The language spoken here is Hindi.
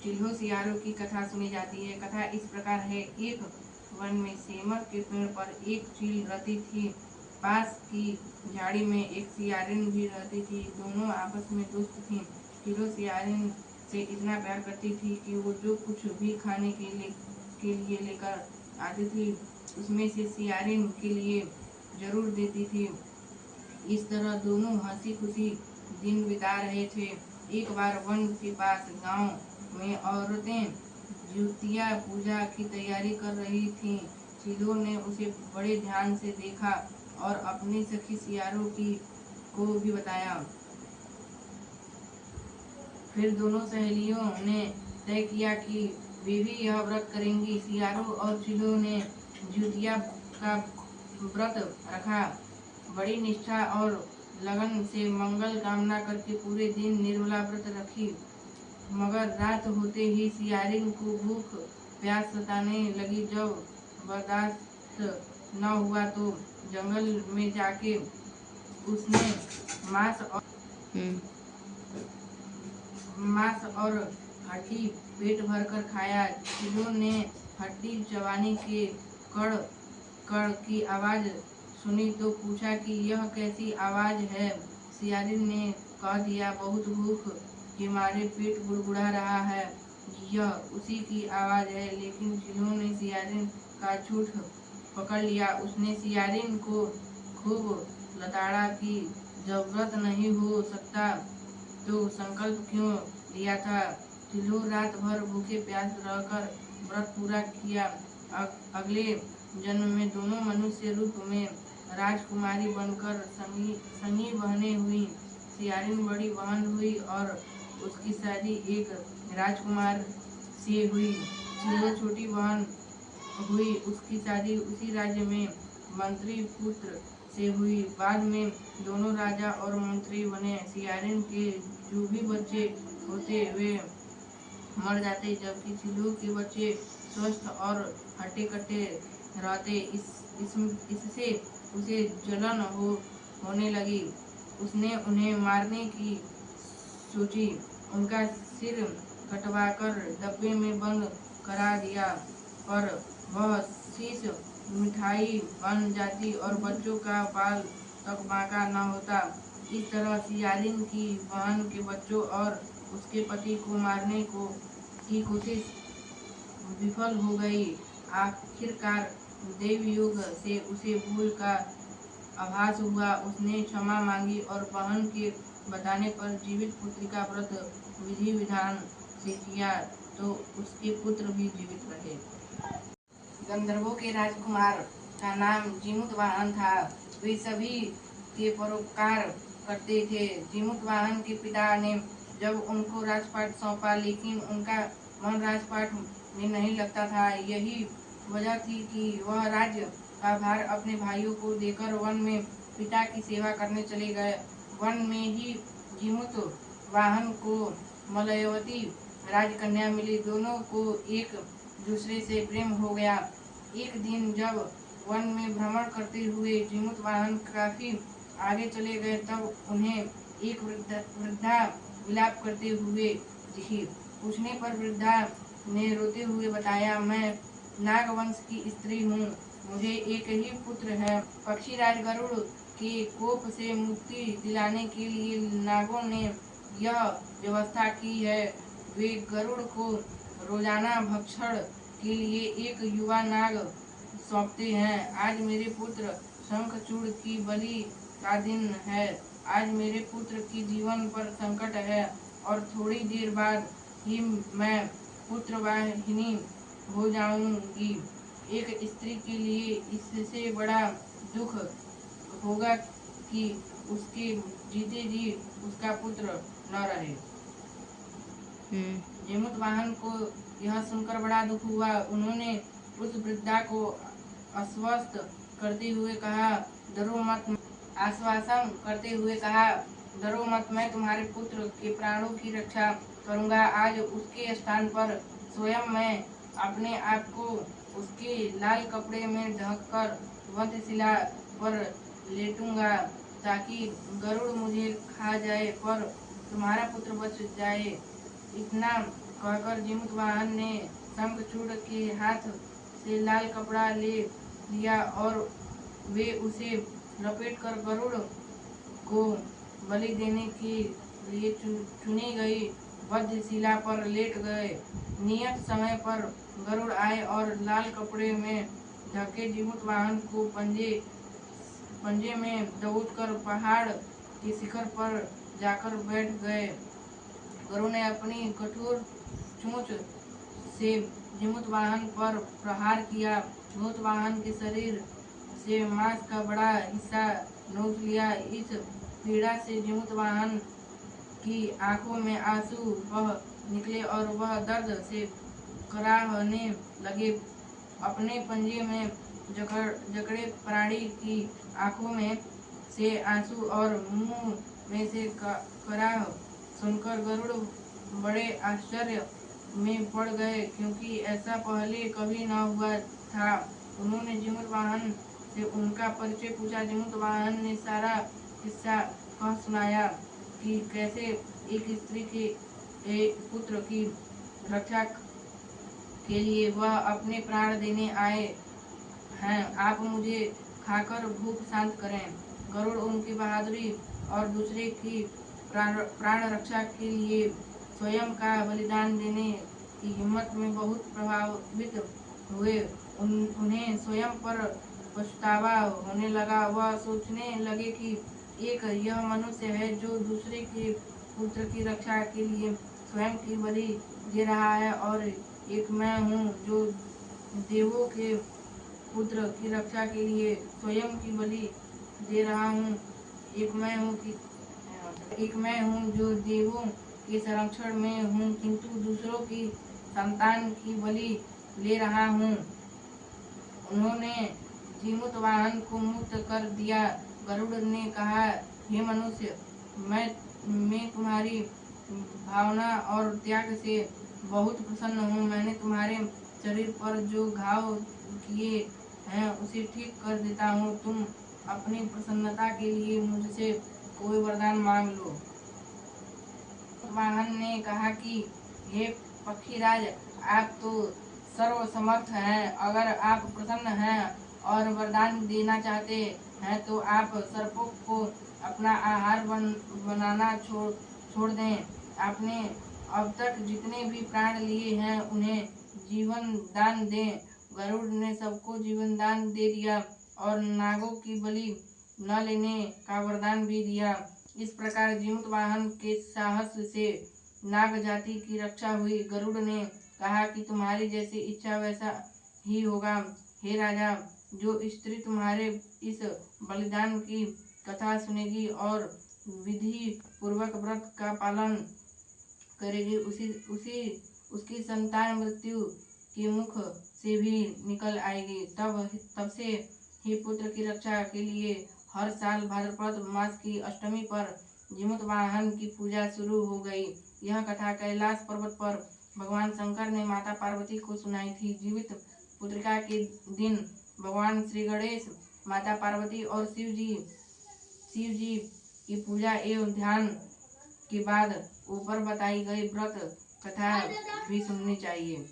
चिल्हो सियारों की कथा सुनी जाती है। कथा इस प्रकार है। एक वन में सेमर के पेड़ पर एक चील रहती थी। पास की झाड़ी में एक सियारिन भी रहती थी। दोनों आपस में दोस्त थीं। चिल्हो सियारिन से इतना प्यार करती थी कि वो जो कुछ भी खाने के लिए लेकर आती थी उसमें से सियारिन के लिए जरूर देती थी। इस तरह दोनों हंसी खुशी दिन बिता रहे थे। एक बार वन के पास गांव में औरतें जिउतिया पूजा की तैयारी कर रही थीं। चिल्हो ने उसे बड़े ध्यान से देखा और अपनी सखी सियारों को भी बताया। फिर दोनों सहेलियों ने तय किया कि वे भी यह व्रत करेंगी। सियारों और चिल्हो ने जिउतिया का व्रत रखा। बड़ी निष्ठा और लगन से मंगल कामना करके पूरे दिन निर्जला व्रत रखी। मगर रात होते ही सियारिन को भूख प्यास सताने लगी। जब बर्दाश्त न हुआ तो जंगल में जाके उसने मांस और हड्डी पेट भर कर खाया। चिल्हो ने हड्डी चबाने के कड़ कड़ की आवाज सुनी तो पूछा कि यह कैसी आवाज है। सियारिन ने कह दिया, बहुत भूख के मारे पेट गुड़गुड़ा रहा है, यह उसी की आवाज है। लेकिन चिल्हो ने सियारिन का झूठ पकड़ लिया। उसने सियारिन को खूब लताड़ा कि जब व्रत नहीं हो सकता तो संकल्प क्यों लिया था। चिल्हो रात भर भूखे प्यास रहकर व्रत पूरा किया। अगले जन्म में दोनों मनुष्य रूप में राजकुमारी बनकर संगी बहनें हुई। सियारिन बड़ी बहन हुई और उसकी शादी एक राजकुमार से हुई। चिल्हो छोटी बहन हुई, उसकी शादी उसी राज्य में मंत्री पुत्र से हुई। बाद में दोनों राजा और मंत्री बने। सियारिन के जो भी बच्चे होते वे मर जाते, जबकि चिल्हो के बच्चे स्वस्थ और हट्टे कट्टे रहते। इससे उसे जलन होने लगी। उसने उन्हें मारने की सोची। उनका सिर कटवाकर डब्बे में बंद करा दिया, पर वह शीश मिठाई बन जाती और बच्चों का बाल तक बांका न होता। इस तरह सियारिन की बहन के बच्चों और उसके पति को मारने की कोशिश विफल हो गई। आखिरकार देवयोग से उसे भूल का आभास हुआ। उसने क्षमा मांगी और बहन के बताने पर जीवित पुत्री का व्रत विधि विधान से किया तो उसके पुत्र भी जीवित रहे। गंधर्वों के राजकुमार का नाम जीमूतवाहन था। वे सभी के परोपकार करते थे। जीमूतवाहन के पिता ने जब उनको राजपाट सौंपा, लेकिन उनका मन राजपाट में नहीं लगता था। यही वजह थी कि वह राज्य का भार अपने भाइयों को देकर वन में पिता की सेवा करने चले गए। वन में ही जीमूतवाहन को मलयवती राजकन्या मिली। दोनों को एक दूसरे से प्रेम हो गया। एक दिन जब वन में भ्रमण करते हुए जीमूतवाहन काफी आगे चले गए, तब उन्हें एक वृद्धा विलाप करते हुए दिखी। पूछने पर वृद्धा ने रोते हुए बताया, मैं नागवंश की स्त्री हूँ। मुझे एक ही पुत्र है। पक्षीराज गरुड़ के कोप से मुक्ति दिलाने के लिए नागों ने यह व्यवस्था की है। वे गरुड़ को रोजाना भक्षण के लिए एक युवा नाग सौंपते हैं। आज मेरे पुत्र शंखचूड़ की बलि का दिन है। आज मेरे पुत्र की जीवन पर संकट है और थोड़ी देर बाद ही मैं पुत्रवाहिनी हो जाऊंगी। एक स्त्री के लिए इससे बड़ा दुख होगा कि उसके जीते जी उसका पुत्र न रहे। जीमूतवाहन को यह सुनकर बड़ा दुख हुआ। उन्होंने उस वृद्धा को आश्वस्त करते हुए कहा, डरो मत। आश्वासन करते हुए कहा, डरो मत, मैं तुम्हारे पुत्र के प्राणों की रक्षा करूंगा। आज उसके स्थान पर स्वयं मैं अपने आप को उसके लाल कपड़े में ढककर वधशिला पर लेटूंगा, ताकि गरुड़ मुझे खा जाए पर तुम्हारा पुत्र बच जाए। इतना कहकर जीमूत वाहन ने शंखचूड़ के हाथ से लाल कपड़ा ले लिया और वे उसे लपेटकर गरुड़ को बलि देने के लिए चुनी गई वध्यशिला पर लेट गए। नियत समय पर गरुड़ आए और लाल कपड़े में ढके जीमूत वाहन को पंजे में दबोचकर पहाड़ के शिखर पर जाकर बैठ गए। गरुड़ ने अपनी कठोर चोंच से जीमूत वाहन पर प्रहार किया। जीमूत वाहन के शरीर से मांस का बड़ा हिस्सा नोच लिया। इस पीड़ा से जीमूत वाहन की आंखों में आंसू बह निकले और वह दर्द से कराहने लगे। अपने पंजे में जकड़े प्राणी की आंखों में से आंसू और मुंह में से कराह सुनकर गरुड़ बड़े आश्चर्य में पड़ गए, क्योंकि ऐसा पहले कभी न हुआ था। उन्होंने जीमूत वाहन से उनका परिचय पूछा। जीमूत वाहन ने सारा किस्सा कह सुनाया कि कैसे एक स्त्री के एक पुत्र की रक्षा के लिए वह अपने प्राण देने आए हैं। आप मुझे खाकर भूख शांत करें। गरुड़ उनकी बहादुरी और दूसरे की प्राण रक्षा के लिए स्वयं का बलिदान देने की हिम्मत में बहुत प्रभावित हुए। उन्हें स्वयं पर पछतावा होने लगा। वह सोचने लगे कि एक यह मनुष्य है जो दूसरे के पुत्र की रक्षा के लिए स्वयं की बलि दे रहा है, और एक मैं हूँ जो देवों के पुत्र की रक्षा के लिए स्वयं की बलि दे रहा हूँ। एक मैं हूँ जो देवों के संरक्षण में हूँ, किंतु दूसरों की संतान की बलि ले रहा हूँ। उन्होंने जीमूत वाहन को मुक्त कर दिया। गरुड़ ने कहा, हे मनुष्य, मैं तुम्हारी भावना और त्याग से बहुत प्रसन्न हूँ। मैंने तुम्हारे शरीर पर जो घाव किए हैं उसे ठीक कर देता हूँ। तुम अपनी प्रसन्नता के लिए मुझसे कोई वरदान मांग लो। वाहन ने कहा कि हे पक्षीराज, आप तो सर्वसमर्थ हैं। अगर आप प्रसन्न हैं और वरदान देना चाहते हैं तो आप सर्पों को अपना आहार बनाना छोड़ दें। आपने अब तक जितने भी प्राण लिए हैं उन्हें जीवन दान दें। गरुड़ ने सबको जीवन दान दे दिया और नागों की बलि न लेने का वरदान भी दिया। इस प्रकार जीमूत वाहन के साहस से नाग जाति की रक्षा हुई। गरुड़ ने कहा कि तुम्हारी जैसी इच्छा वैसा ही होगा। हे राजा, जो स्त्री तुम्हारे इस बलिदान की कथा सुनेगी और विधि पूर्वक व्रत का पालन करेगी, उसकी संतान मृत्यु के मुख से भी निकल आएगी। तब से ही पुत्र की रक्षा के लिए हर साल भाद्रपद मास की अष्टमी पर जीमूत वाहन की पूजा शुरू हो गई। यह कथा कैलाश पर्वत पर भगवान शंकर ने माता पार्वती को सुनाई थी। जीवित पुत्रिका के दिन भगवान श्री गणेश, माता पार्वती और शिव जी की पूजा एवं ध्यान के बाद ऊपर बताई गई व्रत कथा भी सुननी चाहिए।